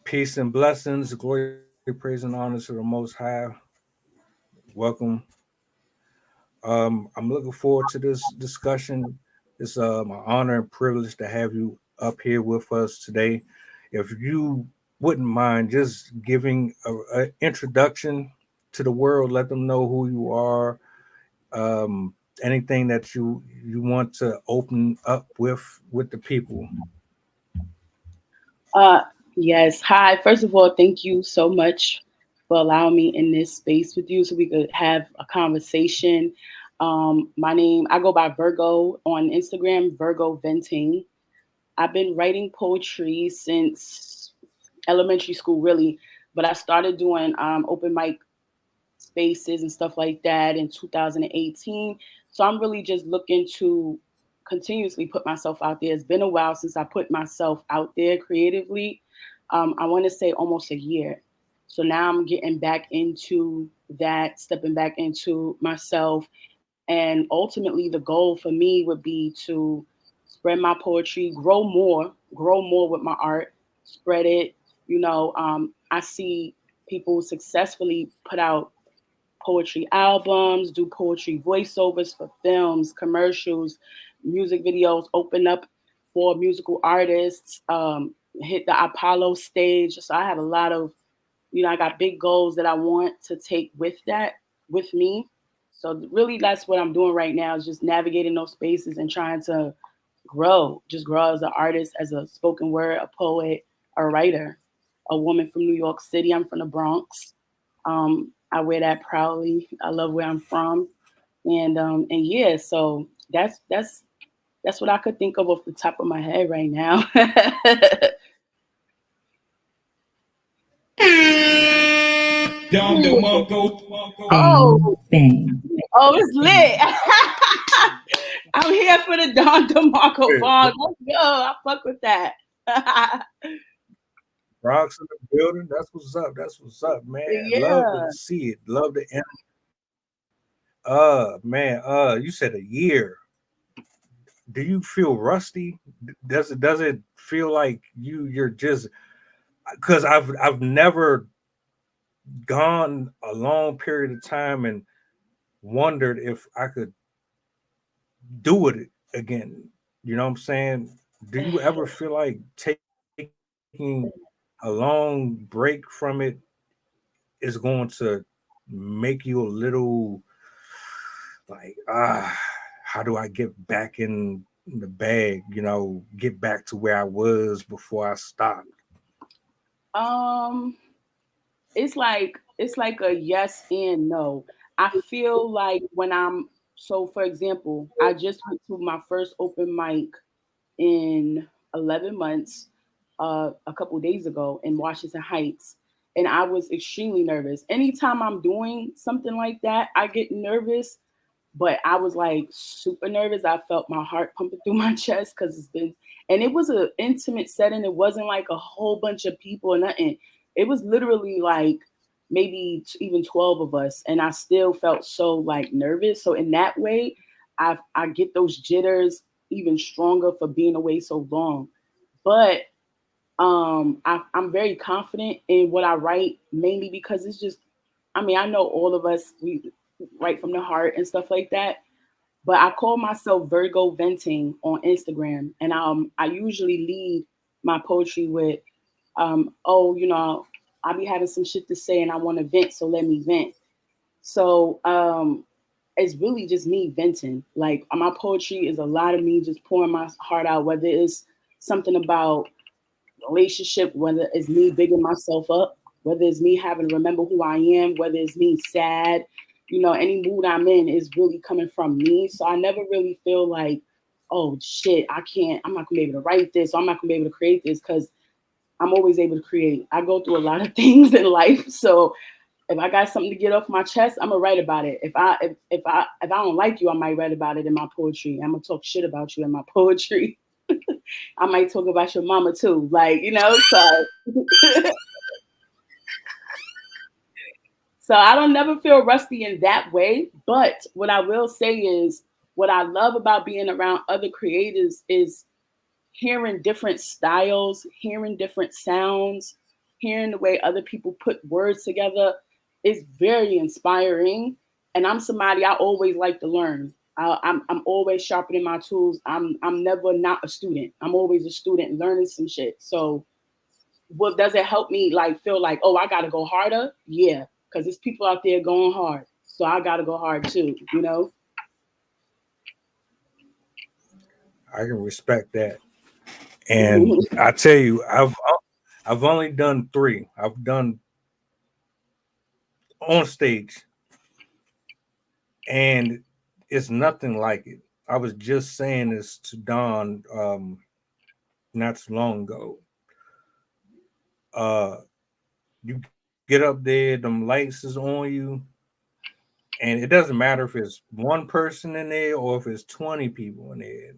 Peace and blessings, glory, praise, and honor to the Most High. Welcome. I'm looking forward to this discussion. It's my honor and privilege to have you up here with us today. If you wouldn't mind just giving a introduction to the world, let them know who you are, anything that you want to open up with the people. Uh, yes. Hi. First of all, thank you so much for allowing me in this space with you so we could have a conversation. I go by Virgo on Instagram, Virgo Venting. I've been writing poetry since elementary school, really, but I started doing open mic spaces and stuff like that in 2018. So I'm really just looking to continuously put myself out there. It's been a while since I put myself out there creatively. I want to say almost a year. So now I'm getting back into that, stepping back into myself. And ultimately, the goal for me would be to spread my poetry, grow more with my art, spread it. I see people successfully put out poetry albums, do poetry voiceovers for films, commercials, music videos, open up for musical artists, hit the Apollo stage. So I have a lot of, I got big goals that I want to take with me. So really that's what I'm doing right now is just navigating those spaces and trying to just grow as an artist, as a spoken word, a poet, a writer, a woman from New York City. I'm from the Bronx. I wear that proudly. I love where I'm from, and yeah, so that's what I could think of off the top of my head right now. Dom DeMarco. Oh, Bang, bang. oh, it's lit. I'm here for the Don DeMarco bond. Let's go. I fuck with that. Bronx in the building. That's what's up. That's what's up, man. Love to Yeah. see it. Love the man. You said a year. Do you feel rusty? Does it feel like you're just because I've never gone a long period of time and wondered if I could do it again. You know what I'm saying? Do you ever feel like taking a long break from it is going to make you a little like how do I get back in the bag, get back to where I was before I stopped? Um, it's like a yes and no. I feel like for example, I just went to my first open mic in 11 months a couple days ago in Washington Heights. And I was extremely nervous. Anytime I'm doing something like that, I get nervous, but I was like super nervous. I felt my heart pumping through my chest because and it was an intimate setting. It wasn't like a whole bunch of people or nothing. It was literally like maybe even 12 of us. And I still felt so like nervous. So in that way, I get those jitters even stronger for being away so long. But I'm very confident in what I write, mainly because it's just, I mean, I know all of us, we write from the heart and stuff like that. But I call myself Virgo Venting on Instagram. And I usually lead my poetry with, oh, I be having some shit to say and I want to vent, so let me vent. So it's really just me venting. Like my poetry is a lot of me just pouring my heart out, whether it's something about relationship, whether it's me bigging myself up, whether it's me having to remember who I am, whether it's me sad, any mood I'm in is really coming from me. So I never really feel like, oh shit, I'm not gonna be able to write this, or I'm not gonna be able to create this because I'm always able to create. I go through a lot of things in life. So if I got something to get off my chest, I'm gonna write about it. If I don't like you, I might write about it in my poetry. I'm gonna talk shit about you in my poetry. I might talk about your mama too, like So, so I don't never feel rusty in that way. But what I will say is, what I love about being around other creatives is hearing different styles, hearing different sounds, hearing the way other people put words together is very inspiring. And I'm somebody I always like to learn. I'm always sharpening my tools. I'm never not a student. I'm always a student learning some shit. So what does it help me like feel like, oh, I gotta go harder? Yeah, because there's people out there going hard. So I gotta go hard too, you know? I can respect that. And I tell you, I've only done three. I've done on stage, and it's nothing like it. I was just saying this to Don not too long ago. Uh, you get up there, them lights is on you, and it doesn't matter if it's one person in there or if it's 20 people in there.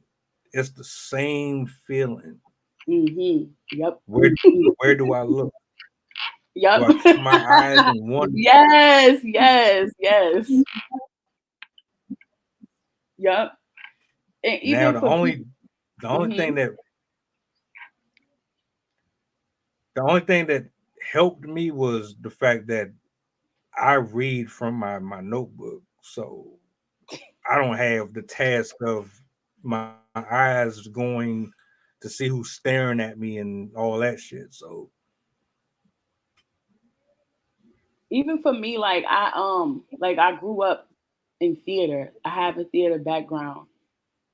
It's the same feeling. Yep. Where where do I look? Yep. Do I keep my eyes in one? Yes, yes, yes. Yep. And Now even for me, the only hmm thing that the only thing that helped me was the fact that I read from my notebook, so I don't have the task of my eyes going to see who's staring at me and all that shit. So even for me, like I grew up in theater. I have a theater background.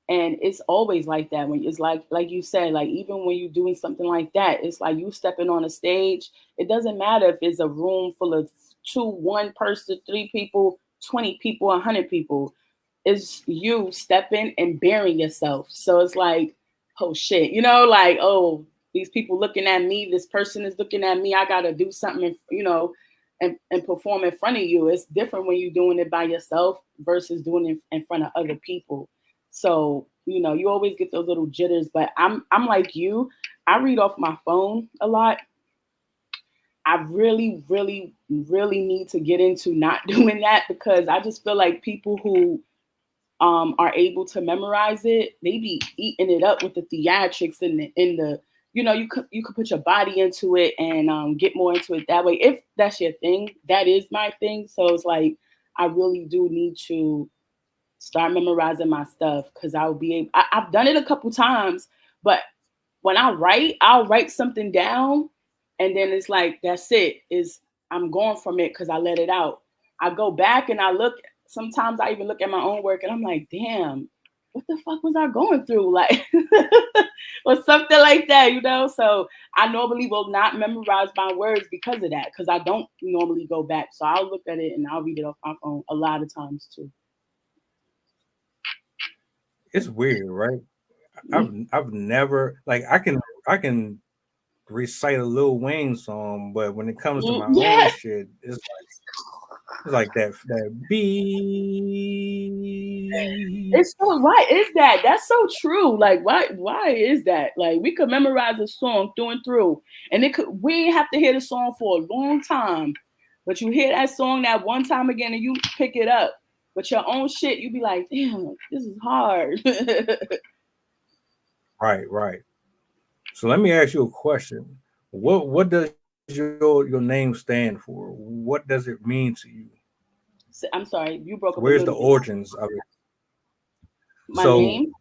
And it's always like that when it's like you said, like even when you're doing something like that, it's like you stepping on a stage. It doesn't matter if it's a room full of two, one person, three people, 20 people, 100 people. It's you stepping and bearing yourself. So it's like, oh shit, like, oh, these people looking at me, this person is looking at me, I gotta do something, and perform in front of you. It's different when you're doing it by yourself versus doing it in front of other people. So, you always get those little jitters, but I'm like you. I read off my phone a lot. I really, really, really need to get into not doing that because I just feel like people who are able to memorize it, they be eating it up with the theatrics and the you could put your body into it and get more into it that way. If that's your thing, that is my thing. So it's like I really do need to start memorizing my stuff because I'll be able. I've done it a couple times, but when I'll write something down, and then it's like that's it. Is I'm going from it because I let it out. I go back and I look. Sometimes I even look at my own work and I'm like, damn, what the fuck was I going through? Like, or something like that. So I normally will not memorize my words because of that, because I don't normally go back. So I'll look at it and I'll read it off my phone a lot of times too. it's weird, right? I've never like I can recite a Lil Wayne song, but when it comes to my own Yeah, shit, it's like that B. it's so right. Is that that's so true? Like, why is that? Like, we could memorize a song through and through, and we ain't have to hear the song for a long time, but you hear that song that one time again, and you pick it up. But your own shit, you be like, damn, this is hard. Right, right. So let me ask you a question. What does your name stand for? What does it mean to you? I'm sorry, you broke up a Where's the little bit. origins of it? My So name.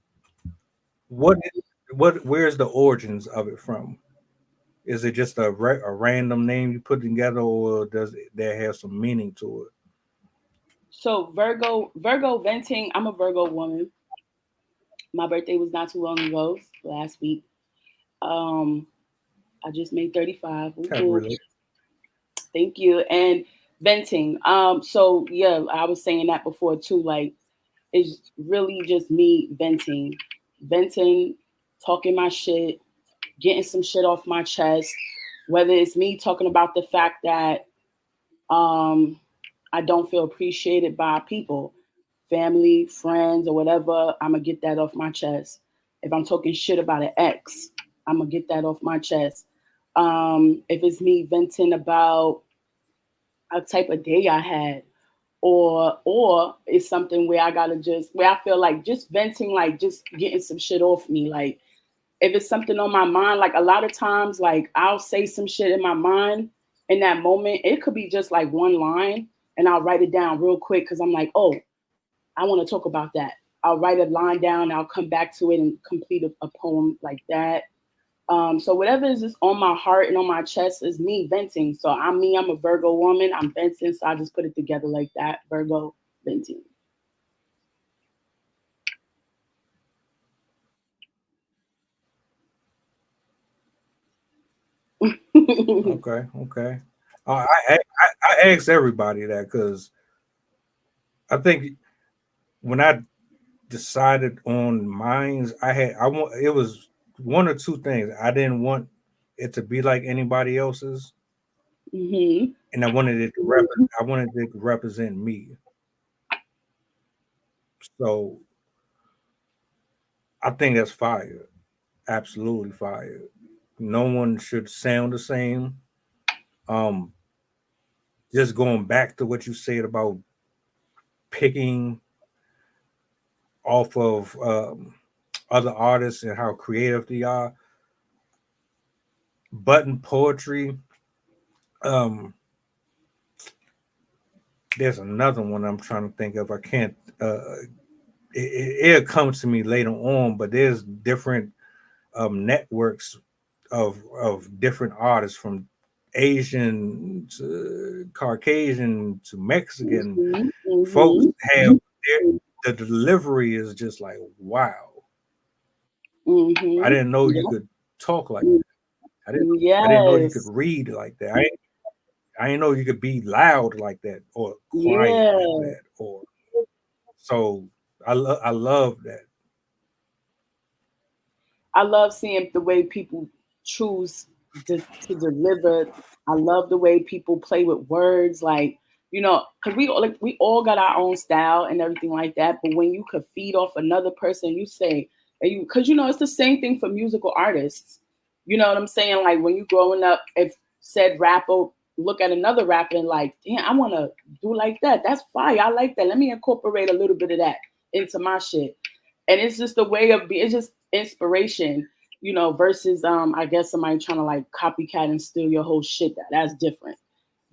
what where's the origins of it from? Is it just a random name you put together, or does it that have some meaning to it? So Virgo venting. I'm a Virgo woman. My birthday was not too long ago, last week. Um, I just made 35. Ooh, Have ooh. really? Thank you. And venting. So yeah, I was saying that before too. Like, it's really just me venting, talking my shit, getting some shit off my chest. Whether it's me talking about the fact that um, I don't feel appreciated by people, family, friends, or whatever, I'm gonna get that off my chest. If I'm talking shit about an ex, I'm gonna get that off my chest. If it's me venting about a type of day I had, or it's something where I gotta just where I feel like just venting, like just getting some shit off me, like if it's something on my mind, like a lot of times, like I'll say some shit in my mind in that moment. It could be just like one line, and I'll write it down real quick because I'm like, oh, I want to talk about that. I'll write a line down. I'll come back to it and complete a poem like that. So whatever is just on my heart and on my chest is me venting. So I'm me. I'm a Virgo woman. I'm venting. So I just put it together like that. Virgo venting. Okay, okay. I asked everybody that because I think when I decided on mines, I want it was one or two things. I didn't want it to be like anybody else's, Hmm. and I wanted it to represent me. So I think that's fire, absolutely fire. No one should sound the same. Um, just going back to what you said about picking off of other artists and how creative they are. Button poetry. Um, there's another one I'm trying to think of. I can't. It'll come to me later on, but there's different networks of different artists from Asian to Caucasian to Mexican. Hmm. Folks Hmm. have the delivery is just like wow. I Hmm. didn't know you Yep. could talk like that. I didn't know you could Yes. read like that. I didn't know you could be loud like that or quiet like Yeah. that. Or so I love that. I love seeing the way people choose to deliver. I love the way people play with words, like because we all got our own style and everything like that. But when you could feed off another person, you say, and you because it's the same thing for musical artists. You know what I'm saying? Like when you growing up, if said rapper look at another rapper and like, damn, I want to do like that. That's fire. I like that. Let me incorporate a little bit of that into my shit, and it's just a way of it's just inspiration, versus I guess somebody trying to like copycat and steal your whole shit. That's different.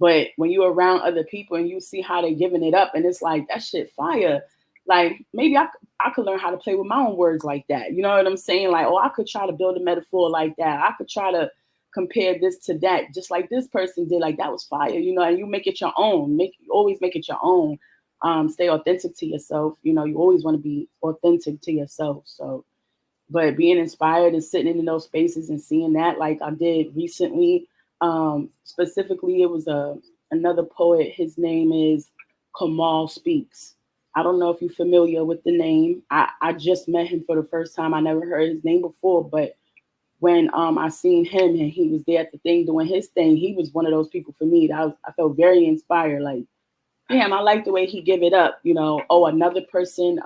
But when you're around other people and you see how they're giving it up, and it's like that shit fire. Like maybe I could learn how to play with my own words like that. You know what I'm saying? Like, oh, I could try to build a metaphor like that. I could try to compare this to that, just like this person did. Like that was fire, and you make it your own. Always make it your own. Stay authentic to yourself. You always want to be authentic to yourself. So, but being inspired and sitting in those spaces and seeing that, like I did recently, specifically, it was another poet. His name is Kamal Speaks. I don't know if you're familiar with the name. I just met him for the first time. I never heard his name before, but when I seen him and he was there at the thing doing his thing, he was one of those people for me that I felt very inspired. Like, damn, I like the way he give it up. Oh, another person.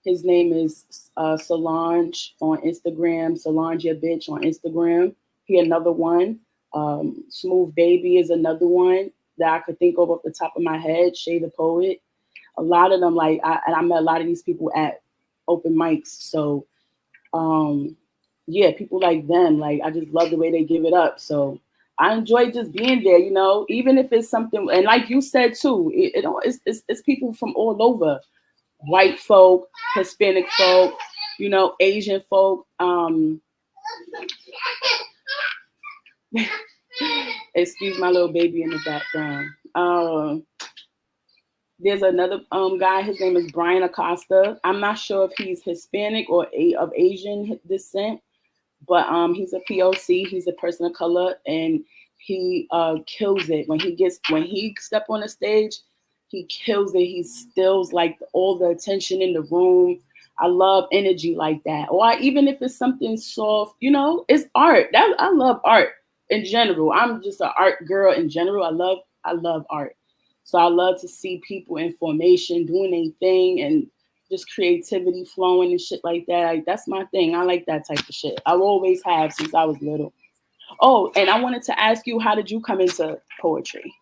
His name is Solange on Instagram. Solange your bitch on Instagram. He another one. Smooth Baby is another one that I could think of off the top of my head. Shay the Poet. A lot of them, and I met a lot of these people at open mics. So, yeah, people like them. Like, I just love the way they give it up. So, I enjoy just being there. Even if it's something, and like you said too, it's people from all over, white folk, Hispanic folk, Asian folk. Excuse my little baby in the background. There's another guy. His name is Brian Acosta. I'm not sure if he's Hispanic or of Asian descent, but he's a POC. He's a person of color, and he kills it when he step on the stage. He kills it. He steals like all the attention in the room. I love energy like that. Or even if it's something soft, it's art. I love art in general. I'm just an art girl in general. I love art. So I love to see people in formation doing their thing and just creativity flowing and shit like that. Like, that's my thing. I like that type of shit. I always have since I was little. Oh, and I wanted to ask you, how did you come into poetry?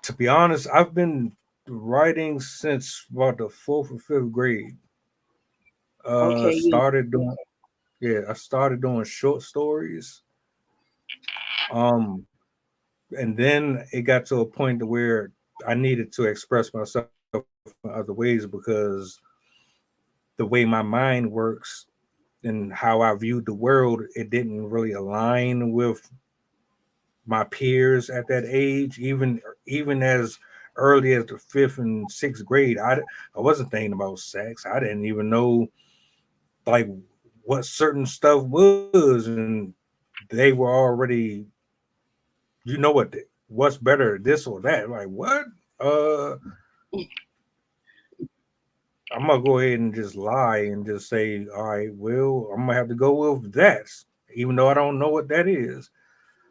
To be honest, I've been writing since about the fourth or fifth grade. Okay, yeah. Started doing I started doing short stories. Um, and then it got to a point to where I needed to express myself in other ways because the way my mind works and how I viewed the world, it didn't really align with my peers at that age. Even as early as the fifth and sixth grade, I wasn't thinking about sex. I didn't even know like what certain stuff was, and they were already, what's better, this or that. Like what? Uh, I'm gonna go ahead and just lie and just say, all right, well, I'm gonna have to go with that, even though I don't know what that is.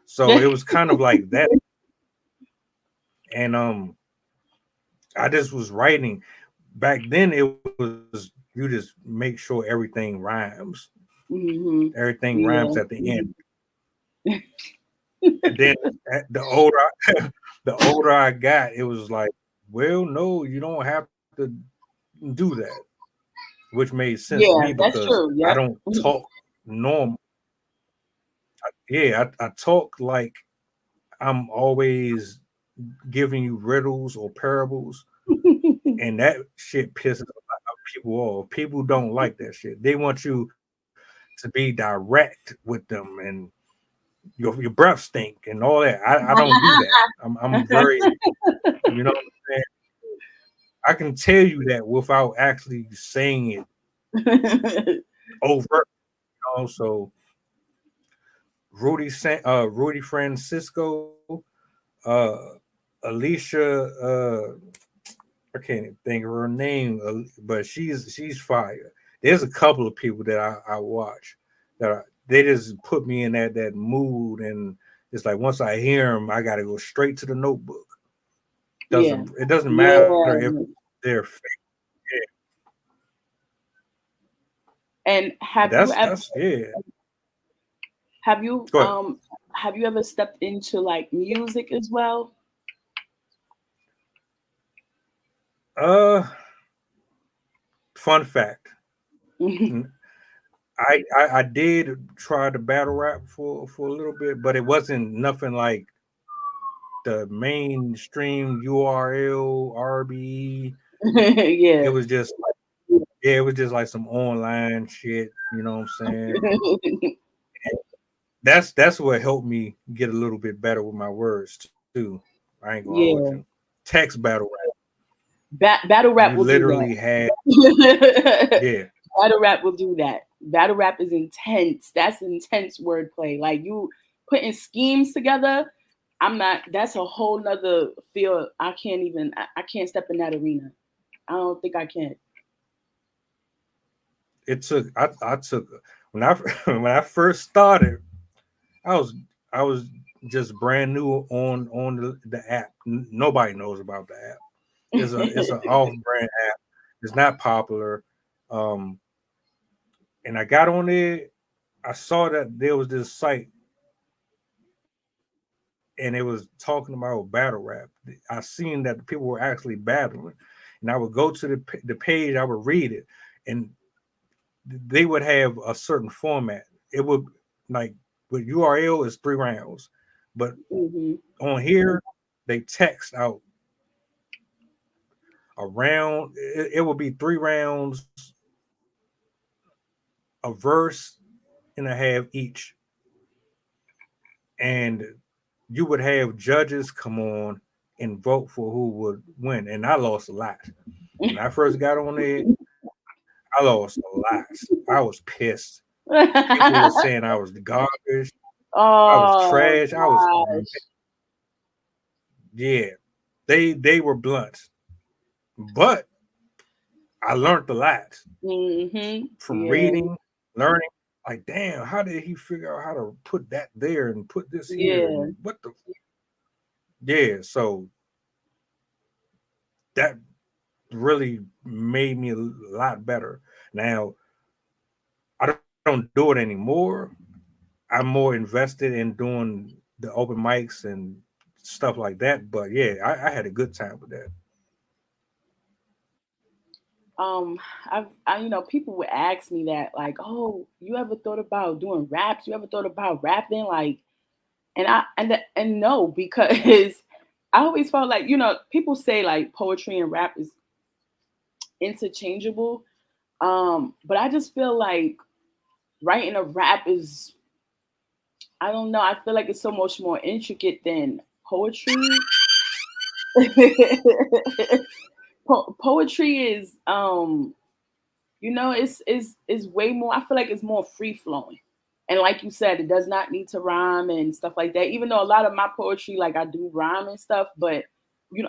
So it was kind of like that, and I just was writing. Back then, it was you just make sure everything rhymes. Hmm. Everything rhymes Yeah. at the end, and then the older the older I got, it was like, well, no, you don't have to do that, which made sense to me Yeah, that's because true. I Yep. don't talk normal. Yeah, I talk like I'm always giving you riddles or parables, and that shit pisses a lot of people off. People don't like that shit. They want you to be direct with them, and your breath stink and all that. I don't do that. I'm very, you know what I'm saying? I can tell you that without actually saying it overt. So Rudy Francisco, uh, Alicia, I can't even think of her name, but she's fire. There's a couple of people that I watch they just put me in that mood, and it's like once I hear them, I got to go straight to the notebook. Yeah. It doesn't matter if Yeah. they're fake. Yeah, And but that's yeah. have you Go ahead. have you ever stepped into like music as well? Uh, Fun fact. n- I did try to battle rap for a little bit, but it wasn't nothing like the mainstream URL RBE. It Yeah. was just yeah, it was just like some online shit. You know what I'm saying? That's what helped me get a little bit better with my words too. I ain't gonna hold you. Yeah. Text battle rap. Battle You rap will do literally had that. yeah. Battle rap will do that. Battle rap is intense. That's intense wordplay. Like you putting schemes together. I'm not. That's a whole nother field. I can't even. I can't step in that arena. I don't think I can. I took when I when I first started, I was I was just brand new on the app. Nobody knows about the app. It's an off brand app. It's not popular. Um, and I got on there. I saw that there was this site, and it was talking about battle rap. I seen that the people were actually battling, and I would go to the page. I would read it, and they would have a certain format. It would like with URL is 3 rounds, but Hmm. on here they text out a round. It would be 3 rounds, a verse and a half each, and you would have judges come on and vote for who would win. And I lost a lot when I first got on there. I lost a lot. I was pissed. People were saying I was garbage. I was Oh trash. gosh. Yeah. They were blunt, but I learned a lot Hmm. from Yeah. reading, learning. Like, damn, how did he figure out how to put that there and put this here Yeah. and what the yeah? So that really made me a lot better. Now I don't do it anymore. I'm more invested in doing the open mics and stuff like that. But yeah, I had a good time with that. Um, people would ask me that, like, "Oh, you ever thought about doing raps? You ever thought about rapping?" Like, and no, because I always felt like, people say like poetry and rap is interchangeable. But I just feel like writing a rap is, I don't know, I feel like it's so much more intricate than poetry. Poetry is, it's way more. I feel like it's more free flowing, and like you said, it does not need to rhyme and stuff like that. Even though a lot of my poetry, like I do rhyme and stuff, but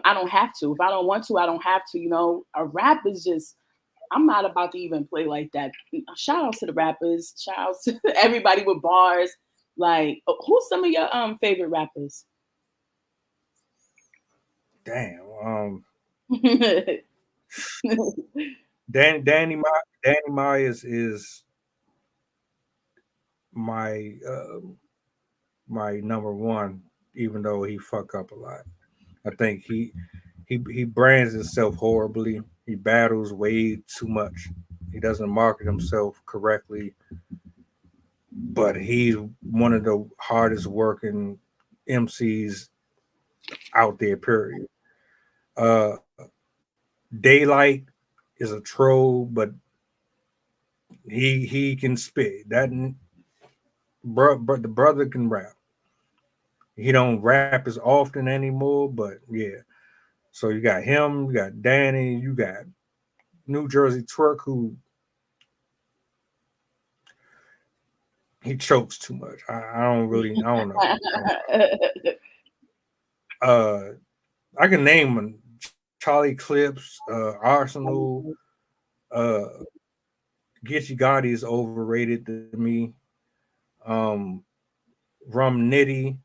I don't have to. If I don't want to, I don't have to. A rap is just. I'm not about to even play like that. Shout out to the rappers. Shout out to everybody with bars. Like, who's some of your favorite rappers? Damn. Danny Myers is my my number one, even though he fuck up a lot. I think he brands himself horribly. He battles way too much. He doesn't market himself correctly, but he's one of the hardest working MCs out there. Period. Uh, Daylight is a troll, but he can spit. But the brother can rap. He don't rap as often anymore, but yeah. So you got him, you got Danny, you got New Jersey Twerk, who he chokes too much. I don't know. Uh, I can name them: Charlie Clips, Arsenal, uh, Getchy Gotti is overrated to me. Um, Rum Nitty.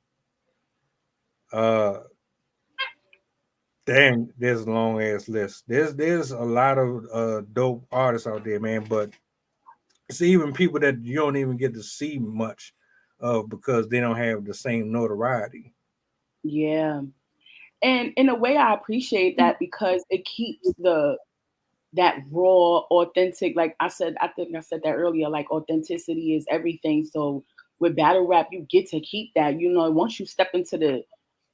Uh, Damn, there's a long ass list. There's a lot of dope artists out there, man. But it's even people that you don't even get to see much of because they don't have the same notoriety. Yeah. And in a way, I appreciate that because it keeps that raw, authentic. Like I think I said that earlier. Like authenticity is everything. So with battle rap, you get to keep that. Once you step into the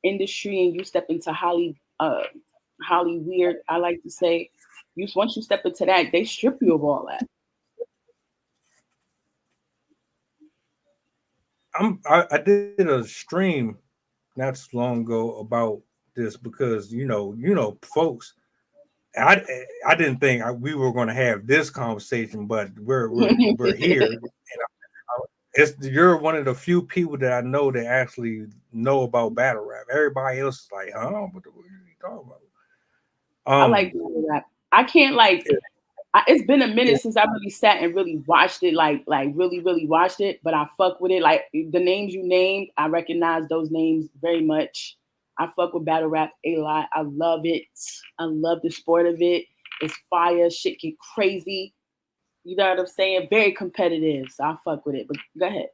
industry and you step into Holly weird, I like to say, once you step into that, they strip you of all that. I did a stream not so long ago about this because folks. I I didn't think we were going to have this conversation, but we're here. It's you're one of the few people that I know that actually know about battle rap. Everybody else is like, huh? What are you talking about? I like Um, battle rap. I can't like. it, It's been a minute it, since I really sat and really watched it, like really really watched it. But I fuck with it. Like the names you named, I recognize those names very much. I fuck with battle rap a lot. I love it. I love the sport of it. It's fire. Shit get crazy. You know what I'm saying? Very competitive. So I fuck with it. But go ahead.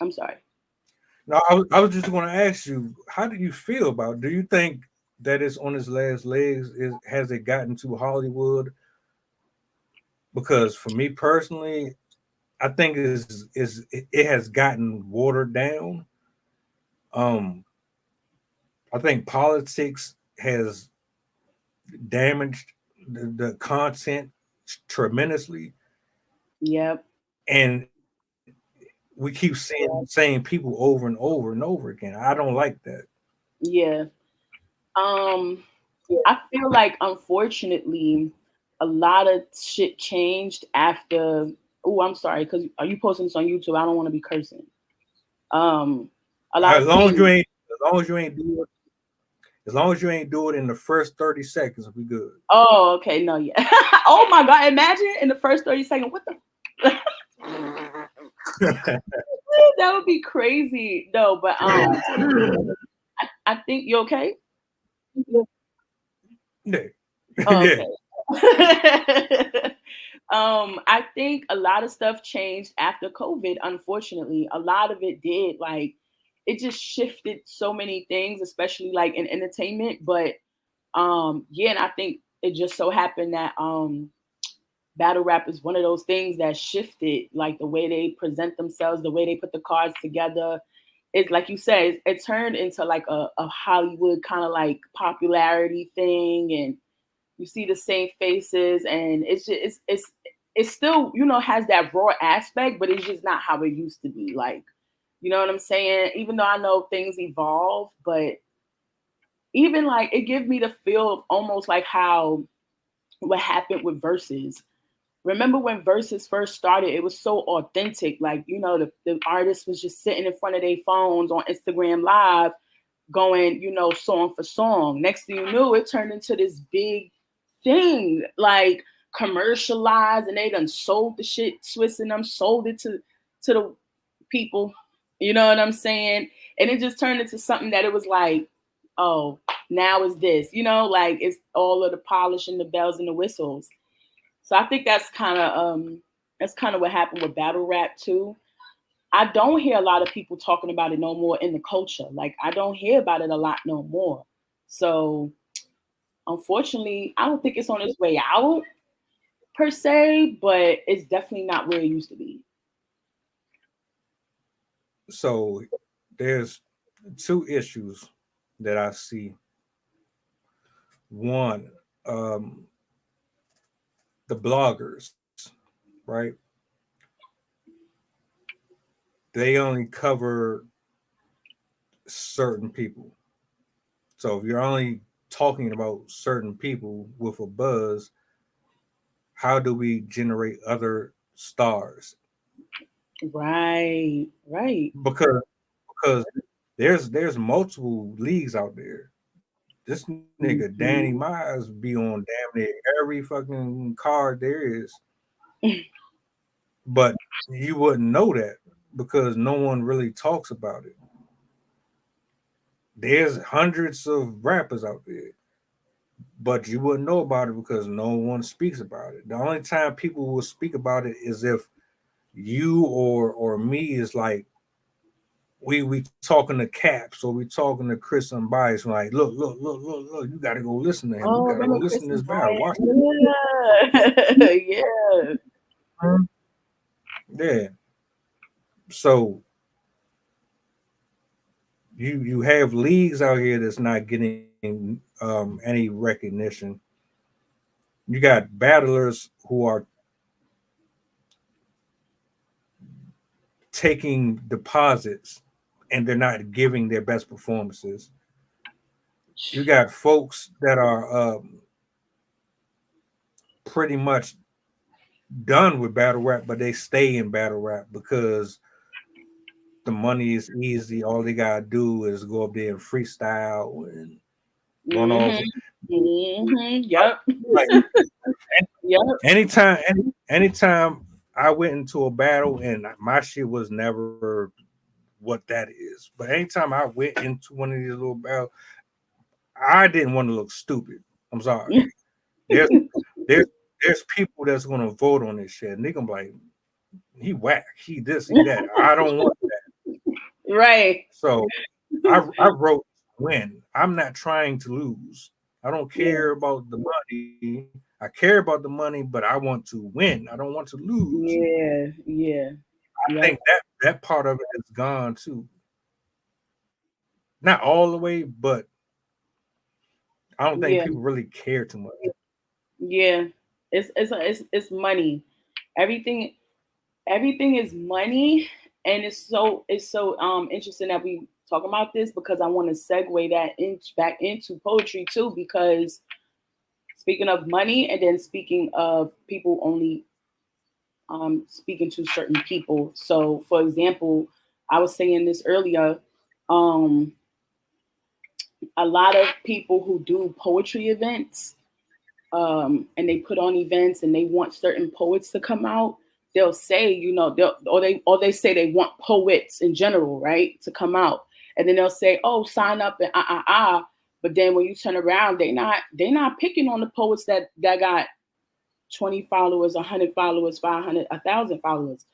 I'm sorry. no, I was just going to ask you, how do you feel about? Do you think that it's on its last legs? Has it gotten to Hollywood? Because for me personally, I think it has gotten watered down. Um, I think politics has damaged the content tremendously, Yep. and we keep seeing the same people over and over again. I don't like that. Yeah. Um, I feel like unfortunately a lot of shit changed after. Oh, I'm sorry, because are you posting this on YouTube? I don't want to be cursing. Um, a lot As of long as you things. ain't, as long as you ain't do it in the first 30 seconds, we good. Oh, okay, no, yeah. Oh my god, imagine in the first 30 seconds. What the? That would be crazy. No, but I think you okay. Yeah, Oh, yeah. okay. I think a lot of stuff changed after COVID. Unfortunately, a lot of it did. Like, it just shifted so many things, especially like in entertainment. But yeah, and I think it just so happened that battle rap is one of those things that shifted, like the way they present themselves, the way they put the cards together. It's like you said, it turned into like a Hollywood kind of like popularity thing, and you see the same faces, and it's just it's still, you know, has that raw aspect, but it's just not how it used to be. Like, you know what I'm saying? Even though I know things evolve, but even like it gives me the feel of almost like how what happened with verses. Remember when verses first started, it was so authentic. Like, you know, the artist was just sitting in front of their phones on Instagram Live going, you know, song for song. Next thing you knew, it turned into this big thing, like commercialized, and they done sold the shit, Swiss and them sold it to the people. You know what I'm saying? And it just turned into something that it was like, oh, now is this, you know, like it's all of the polish and the bells and the whistles. So I think that's kind of what happened with battle rap too. I don't hear a lot of people talking about it no more in the culture. Like I don't hear about it a lot no more. So unfortunately, I don't think it's on its way out per se, but it's definitely not where it used to be. So there's two issues that I see. One, um, the bloggers, right? They only cover certain people. So if you're only talking about certain people with a buzz, how do we generate other stars? Right, right. Because there's multiple leagues out there. This nigga Danny Mhm. Miles be on damn near every fucking card there is, but you wouldn't know that because no one really talks about it. There's hundreds of rappers out there, but you wouldn't know about it because no one speaks about it. The only time people will speak about it is if you or me is like we talking to Caps or we talking to Chris Unbiased, like look, you gotta go listen to him. You Oh, gotta go remember listen Chris to and this battle. Watch this. Bryant? Yeah. Yeah. Yeah. So you have leagues out here that's not getting any recognition. You got battlers who are taking deposits and they're not giving their best performances. You got folks that are pretty much done with battle rap, but they stay in battle rap because the money is easy. All they gotta do is go up there and freestyle and run off. Mhm. Mhm. Yep. Like Yep. anytime I went into a battle and my shit was never what that is, but anytime I went into one of these little battles, I didn't want to look stupid. I'm sorry. There's there's there's people that's gonna vote on this shit, and they gonna be like, he whack, he this, he that. I don't want that. Right. So I wrote win. I'm not trying to lose. I don't Yeah. care about the money. I care about the money, but I want to win. I don't want to lose. Yeah. Yeah. I think Yep. that part of it is gone too. Not all the way, but I don't think Yeah. people really care too much. Yeah. It's money. Everything everything is money, and it's so interesting that we talk about this because I want to segue that back into poetry too, because speaking of money and then speaking of people only speaking to certain people. So for example, I was saying this earlier, um a lot of people who do poetry events, and they put on events and they want certain poets to come out, they'll say, you know, they say they want poets in general, right, to come out, and then they'll say, oh, sign up and But then when you turn around, they not picking on the poets that got 20 followers, 100 followers, 500, 1,000 followers.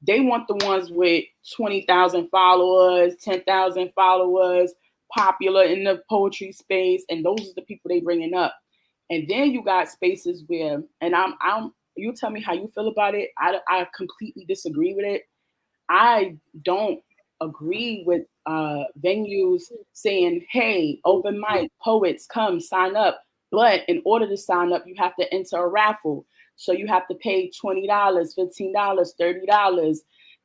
They want the ones with 20,000 followers, 10,000 followers, popular in the poetry space, and those are the people they bringing up. And then you got spaces where, and You tell me how you feel about it. I completely disagree with it. I don't agree with venues saying, "Hey, open mic poets, come sign up." But in order to sign up, you have to enter a raffle. So you have to pay $20, $15, $30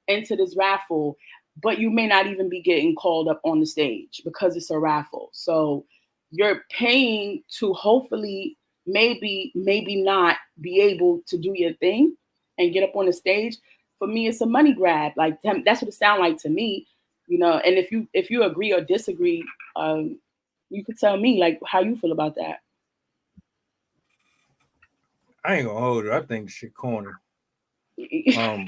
into this raffle. But you may not even be getting called up on the stage because it's a raffle. So you're paying to hopefully maybe not be able to do your thing and get up on the stage. For me, it's a money grab. Like that's what it sounds like to me, you know. And if you agree or disagree, you could tell me like how you feel about that. I ain't gonna hold you. I think shit corny. Um,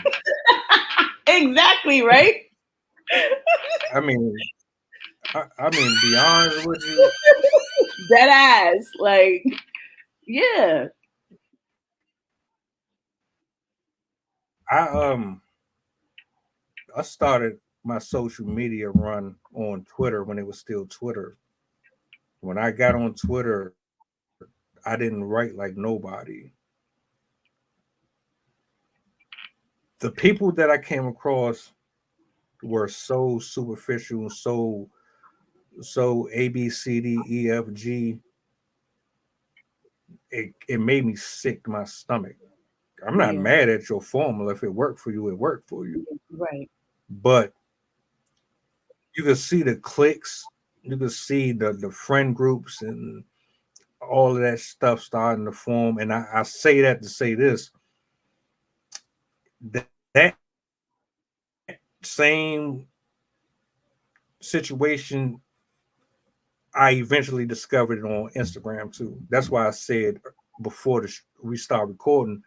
Exactly, right. I mean, to be honest with you, Dead ass, like yeah, I I started my social media run on Twitter when it was still Twitter. When I got on Twitter, I didn't write like nobody. The people that I came across were so superficial, so A B C D E F G. It made me sick to my stomach. I'm not yeah, mad at your formula. If it worked for you, it worked for you. right, But you can see the cliques, you can see the friend groups and all of that stuff starting to form. And I say that to say this: that same situation I eventually discovered it on Instagram too. That's why I said before we start recording,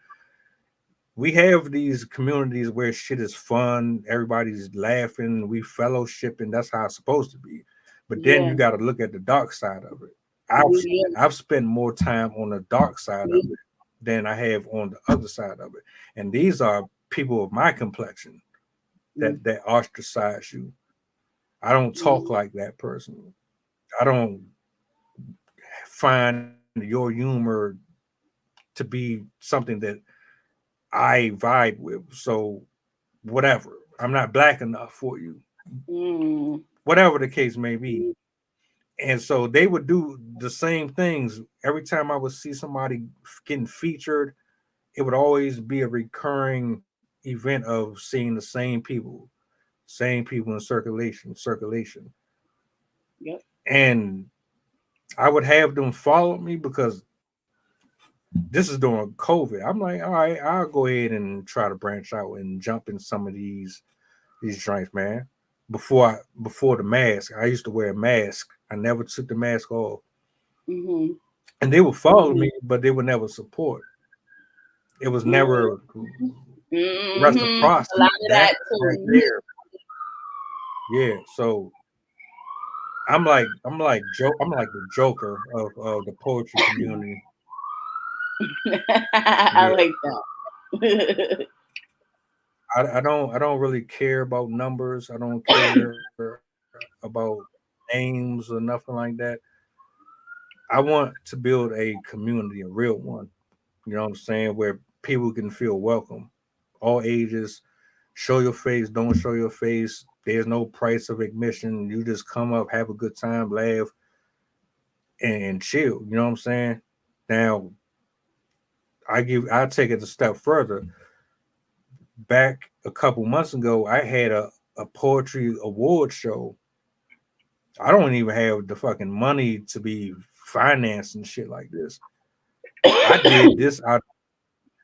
we have these communities where shit is fun, everybody's laughing, we fellowship, and that's how it's supposed to be. But then yeah, you got to look at the dark side of it. yeah, I've spent more time on the dark side of it than I have on the other side of it, and these are people of my complexion yeah, that ostracize you. I don't talk yeah, like that person. I don't find your humor to be something that I vibe with. So whatever. I'm not black enough for you. mm, Whatever the case may be. mm, And so they would do the same things every time I would see somebody getting featured. It would always be a recurring event of seeing the same people in circulation. yep, And I would have them follow me because this is during COVID. I'm like, all right, I'll go ahead and try to branch out and jump in some of these joints, man. Before the mask, I used to wear a mask. I never took the mask off, mm-hmm, and they would follow me, but they would never support. It was mm, never mm-hmm. A lot reciprocity. of That that right too. there, yeah. So I'm like the Joker of the poetry community. I Yeah, like that. I don't really care about numbers. I don't care about names or nothing like that. I want to build a community, a real one. You know what I'm saying? Where people can feel welcome, all ages. Show your face, don't show your face. There's no price of admission. You just come up, have a good time, laugh, and chill. You know what I'm saying? Now, I take it a step further. Back a couple months ago, I had a poetry award show. I don't even have the fucking money to be financing shit like this. I did this out.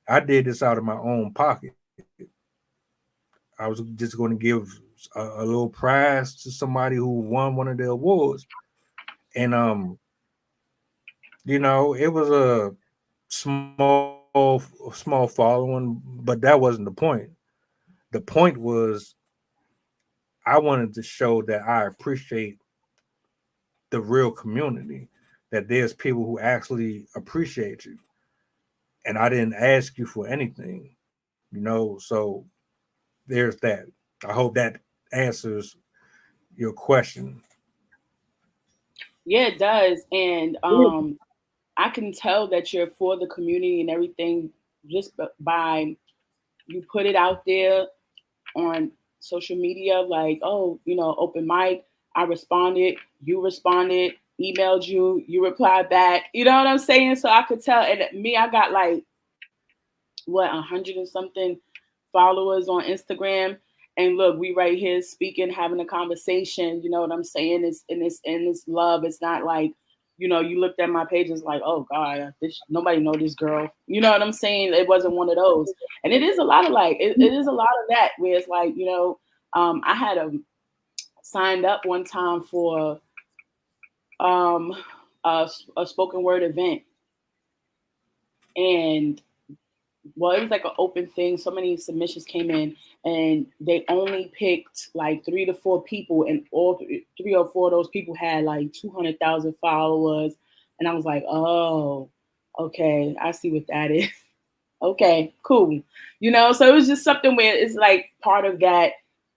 I did this out of my own pocket. I was just going to give a little prize to somebody who won one of the awards, and it was a small following, but that wasn't the point. The point was I wanted to show that I appreciate the real community, that there's people who actually appreciate you, and I didn't ask you for anything, So there's that. I hope that answers your question. Yeah, it does. And I can tell that you're for the community and everything just by you put it out there on social media, like, oh, open mic. I responded, you responded, emailed you, you replied back. You know what I'm saying? So I could tell. And me, I got like what 100 and something followers on Instagram. And look, we right here speaking, having a conversation. You know what I'm saying? It's love. It's not like, you looked at my page and it's like, oh God, this nobody know this girl. You know what I'm saying? It wasn't one of those. And it is a lot of like it is a lot of that where it's like, I had signed up one time for um a spoken word event, and well, it was like an open thing. So many submissions came in, and they only picked like 3 to 4 people, and all three or four of those people had like 200,000 followers. And I was like, oh, okay, I see what that is. Okay, cool. So it was just something where it's like part of that,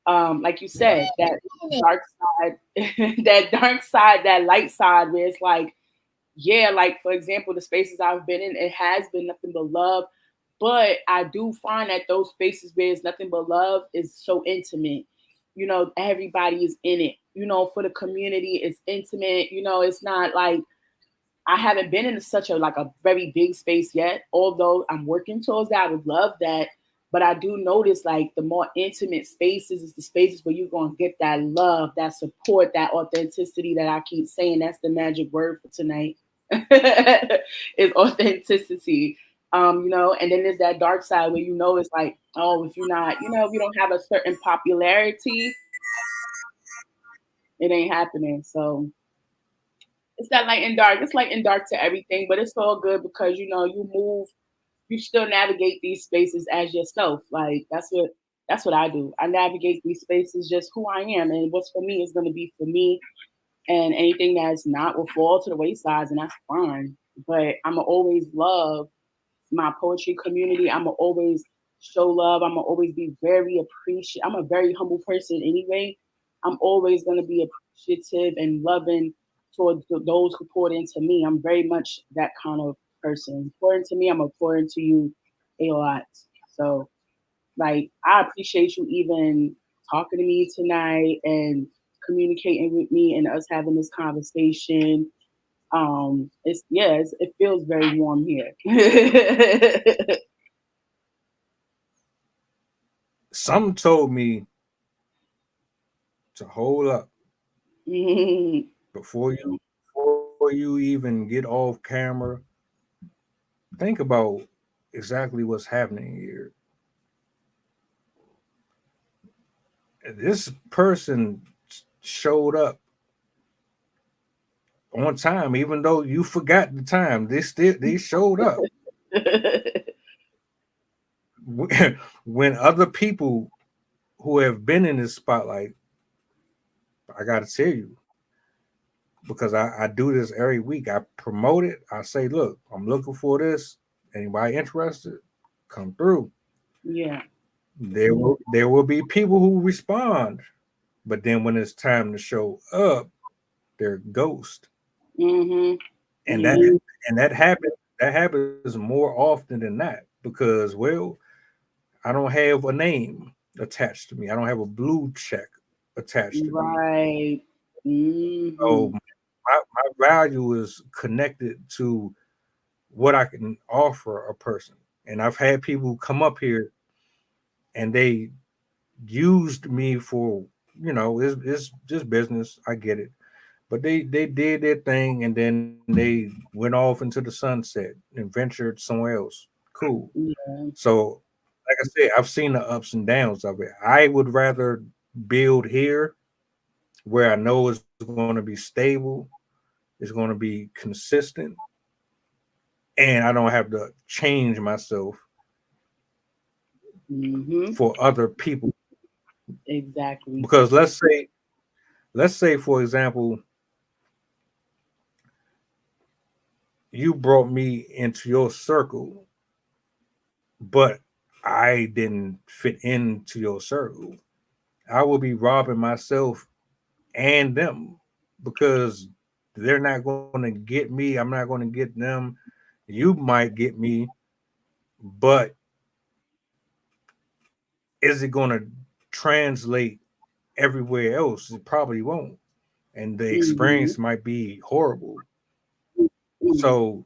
like you said, that dark side, that dark side, that light side, where it's like, yeah, like for example, the spaces I've been in, it has been nothing but love. But I do find that those spaces where it's nothing but love is so intimate. Everybody is in it. For the community, it's intimate. It's not like I haven't been in such a like a very big space yet. Although I'm working towards that, I would love that. But I do notice like the more intimate spaces is the spaces where you're gonna get that love, that support, that authenticity that I keep saying. That's the magic word for tonight. Is authenticity. And then there's that dark side where it's like, oh, if you're not, if you don't have a certain popularity, it ain't happening. So it's that light and dark. It's light and dark to everything, but it's all good because you move, you still navigate these spaces as yourself. Like that's what I do. I navigate these spaces just who I am, and what's for me is going to be for me, and anything that's not will fall to the wayside, and that's fine. But I'ma always love my poetry community. I'ma always show love. I'ma always be very appreciative. I'm a very humble person anyway. I'm always gonna be appreciative and loving towards those who poured into me. I'm very much that kind of person. Pour into me, I'm gonna pour into you a lot. So like I appreciate you even talking to me tonight and communicating with me and us having this conversation. It feels very warm here. Some told me to hold up before you even get off camera. Think about exactly what's happening here. This person showed up on time, even though you forgot the time. They showed up. When other people who have been in this spotlight, I got to tell you, because I do this every week. I promote it. I say, look, I'm looking for this. Anybody interested? Come through. Yeah. There will be people who respond, but then when it's time to show up, they're ghost. Mhm. And Yeah. that happens more often than that because, well, I don't have a name attached to me. I don't have a blue check attached to me. Right. So Mhm. my value is connected to what I can offer a person. And I've had people come up here and they used me for, it's just business. I get it. But they did their thing and then they went off into the sunset and ventured somewhere else. Cool. Yeah. So, like I said, I've seen the ups and downs of it. I would rather build here where I know it's going to be stable, it's going to be consistent, and I don't have to change myself Mhm. for other people. Exactly. Because let's say for example, you brought me into your circle, but I didn't fit into your circle. I will be robbing myself and them because they're not going to get me. I'm not going to get them. You might get me, but is it going to translate everywhere else? It probably won't, and the Mhm. experience might be horrible. Mhm. So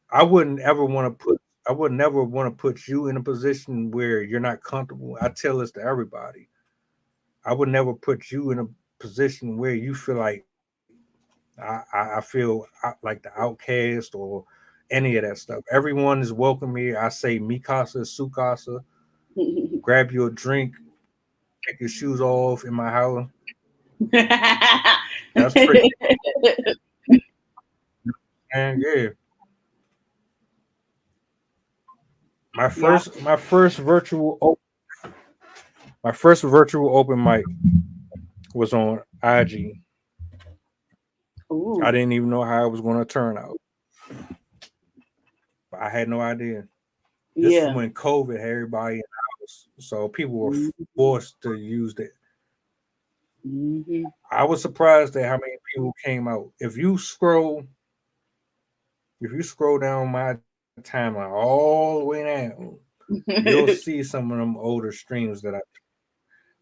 I wouldn't ever want to put I would never want to put you in a position where you're not comfortable. I tell this to everybody. I would never put you in a position where you feel like I feel like the outcast or any of that stuff. Everyone is welcome here. I say mikasa, sukasa. Grab you a drink, take your shoes off in my house. That's pretty. And yeah, Yeah. my first virtual open mic was on IG. I Ooh. didn't even know how it was going to turn out. I had no idea. This is Yeah. when COVID had everybody in the house, so people were Mhm. forced to use it. Mhm. I was surprised at how many people came out. If you scroll down my timeline all the way down, you'll see some of them older streams that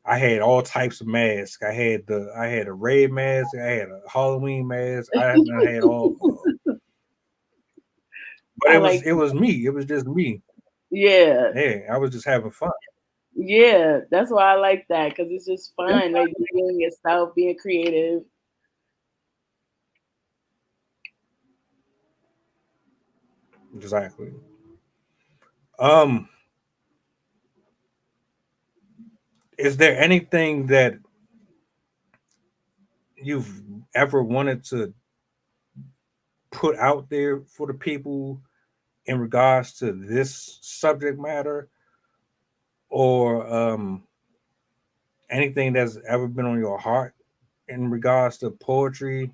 I had all types of masks. I had a red mask. I had a Halloween mask. I had all, but I like it was me. It was just me. yeah. Yeah, I was just having fun. Yeah. That's why I like that because it's just fun. Like being yourself, being creative. Exactly. Um, is there anything that you've ever wanted to put out there for the people in regards to this subject matter, or anything that's ever been on your heart in regards to poetry?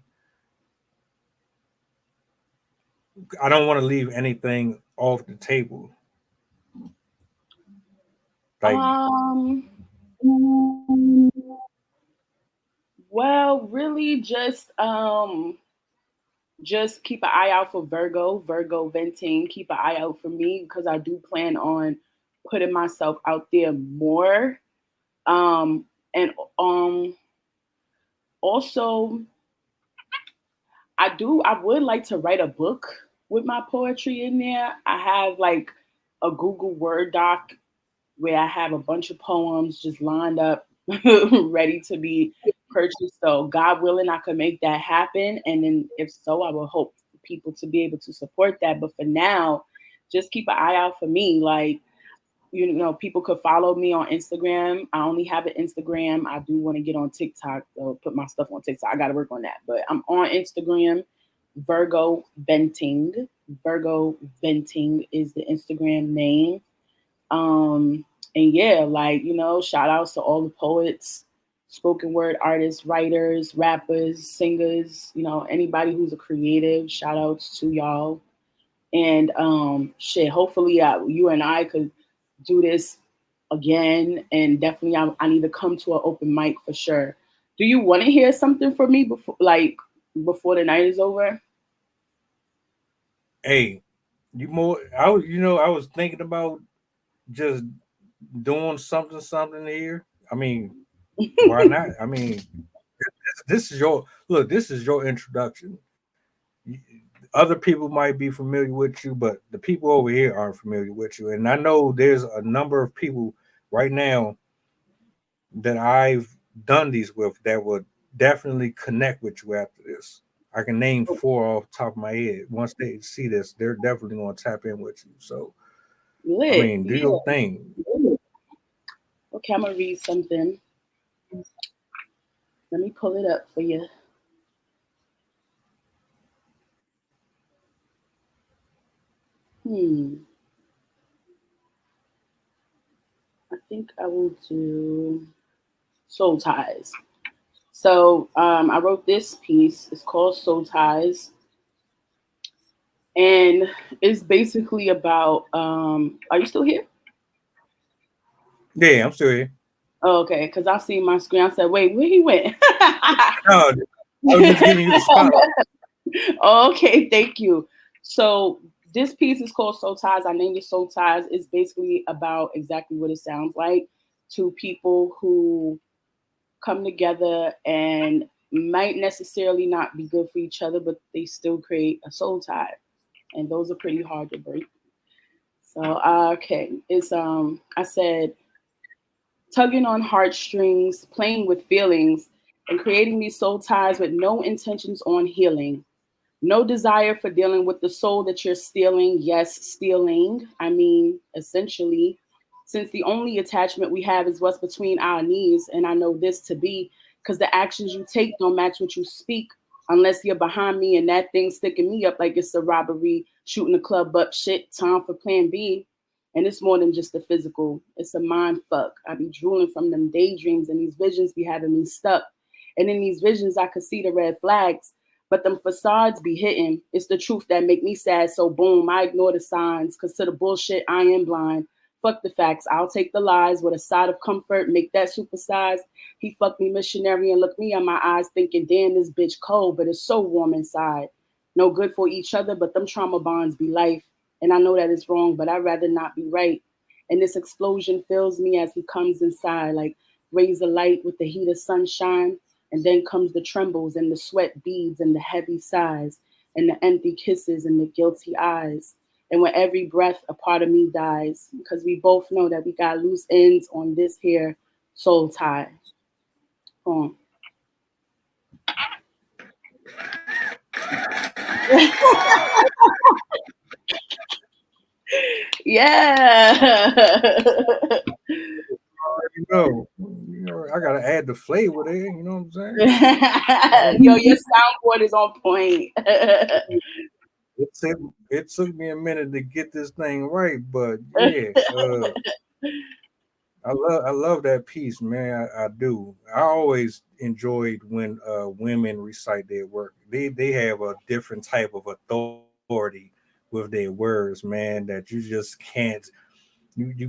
I don't want to leave anything off the table. Like, Um. Well, really, just keep an eye out for Virgo venting. Keep an eye out for me because I do plan on putting myself out there more. Um, and also, I would like to write a book with my poetry in there. I have like a Google Word doc where I have a bunch of poems just lined up, ready to be purchased. So, God willing, I could make that happen. And then, if so, I will hope for people to be able to support that. But for now, just keep an eye out for me. Like, people could follow me on Instagram. I only have an Instagram. I do want to get on TikTok, so put my stuff on TikTok. I got to work on that. But I'm on Instagram. Virgo Venting. Virgo Venting is the Instagram name. Um, and yeah, like, shout outs to all the poets, spoken word artists, writers, rappers, singers, anybody who's a creative. Shout outs to y'all. And shit, hopefully you and I could do this again. And definitely I need to come to an open mic for sure. Do you want to hear something from me before the night is over? hey, I was thinking about just doing something here. I mean, why not? I mean, this is your look. This is your introduction. Other people might be familiar with you, but the people over here aren't familiar with you. And I know there's a number of people right now that I've done these with that would definitely connect with you after this. I can name four off the top of my head. Once they see this, they're definitely going to tap in with you. So, I Lit. mean, do Yeah. your thing. Okay, I'm gonna read something. Let me pull it up for you. Hmm. I think I will do Soul Ties. So I wrote this piece. It's called Soul Ties, and it's basically about. Are you still here? Yeah, I'm still here. Oh, okay, because I see my screen. I said, "Wait, where he went?" No, I was just giving you the spotlight. Okay, thank you. So this piece is called Soul Ties. I named it Soul Ties. It's basically about exactly what it sounds like, to people who come together and might necessarily not be good for each other, but they still create a soul tie. And those are pretty hard to break. So okay. It's I said tugging on heartstrings, playing with feelings, and creating these soul ties with no intentions on healing. No desire for dealing with the soul that you're stealing. Yes, stealing. I mean, essentially, since the only attachment we have is what's between our knees, and I know this to be because the actions you take don't match what you speak unless you're behind me and that thing sticking me up like it's a robbery, shooting the club up, shit, time for plan B. And it's more than just the physical. It's a mind fuck. I be drooling from them daydreams and these visions be having me stuck. And in these visions, I could see the red flags, but them facades be hitting. It's the truth that make me sad. So boom, I ignore the signs. Cause to the bullshit, I am blind. Fuck the facts. I'll take the lies with a side of comfort. Make that supersize. He fucked me missionary and looked me in my eyes, thinking, damn, this bitch cold, but it's so warm inside. No good for each other, but them trauma bonds be life. And I know that it's wrong, but I'd rather not be right. And this explosion fills me as he comes inside, like raise the light with the heat of sunshine. And then comes the trembles and the sweat beads and the heavy sighs and the empty kisses and the guilty eyes. And with every breath, a part of me dies because we both know that we got loose ends on this here soul tie. Go on. Yeah. I gotta add the flavor there. You know what I'm saying? Yo, your soundboard is on point. It took it took me a minute to get this thing right, but yeah, I love that piece, man. I do. I always enjoyed when women recite their work. They have a different type of authority with their words, man. That you just can't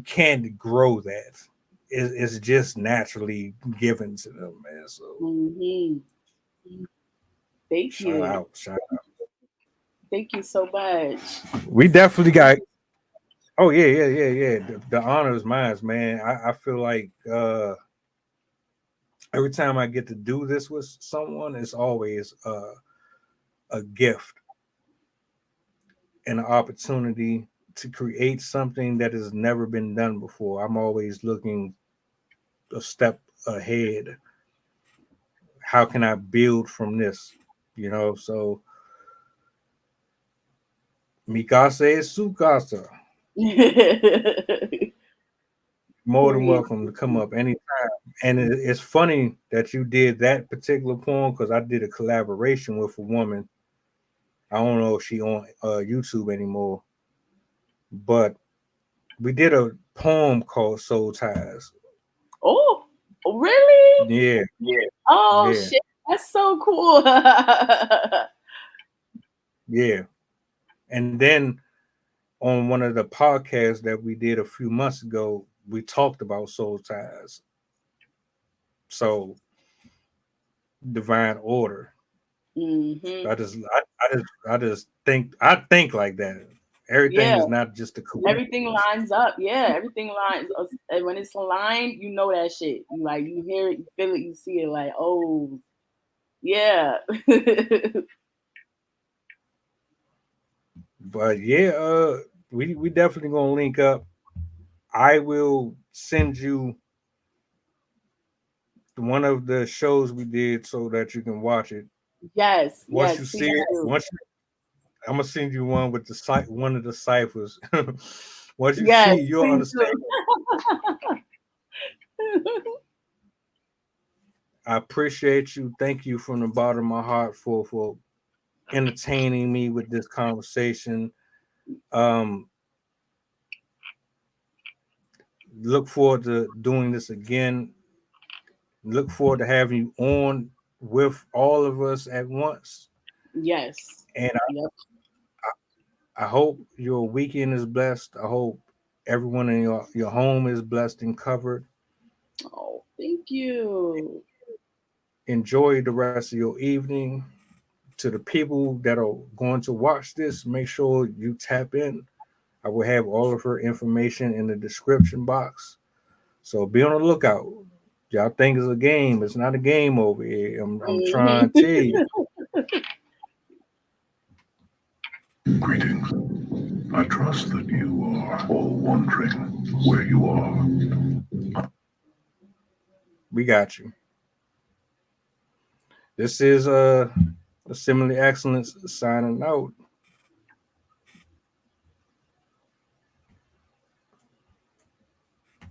can't grow that. It's just naturally given to them, man. So Mhm. Thank shout you. out, shout out. Thank you so much. We definitely got. Oh yeah, yeah, yeah, yeah. The honor is mine, man. I feel like every time I get to do this with someone, it's always a gift and an opportunity to create something that has never been done before. I'm always looking a step ahead. How can I build from this? So Mikasa is Sukasa. More than Period. welcome to come up anytime. And it's funny that you did that particular poem because I did a collaboration with a woman. I don't know if she on YouTube anymore, but we did a poem called Soul Ties. Oh, really? Yeah, Oh yeah, shit, that's so cool. yeah. And then on one of the podcasts that we did a few months ago, we talked about soul ties. So divine order. hmm I just think like that. Everything Yeah, is not just a everything coincidence. lines up. Yeah, everything lines. And when it's aligned, you know that shit. You like, you hear it, you feel it, you see it. Like, oh, yeah. But yeah, we definitely gonna link up. I will send you one of the shows we did so that you can watch it. Yes, Once yes, you see please it, do. I'm gonna send you one with the one of the ciphers. Once you see, Yes, it, you'll please understand. do. I appreciate you. Thank you from the bottom of my heart for entertaining me with this conversation. Um, look forward to doing this again. Look forward to having you on with all of us at once. Yes. And Yep. I hope your weekend is blessed. I hope everyone in your home is blessed and covered. Oh, thank you. Enjoy the rest of your evening. to the people that are going to watch this, make sure you tap in. I will have all of her information in the description box. So be on the lookout. Y'all think it's a game. It's not a game over here. I'm trying to tell you. Greetings. I trust that you are all wondering where you are. We got you. This is Assembly Excellence signing out.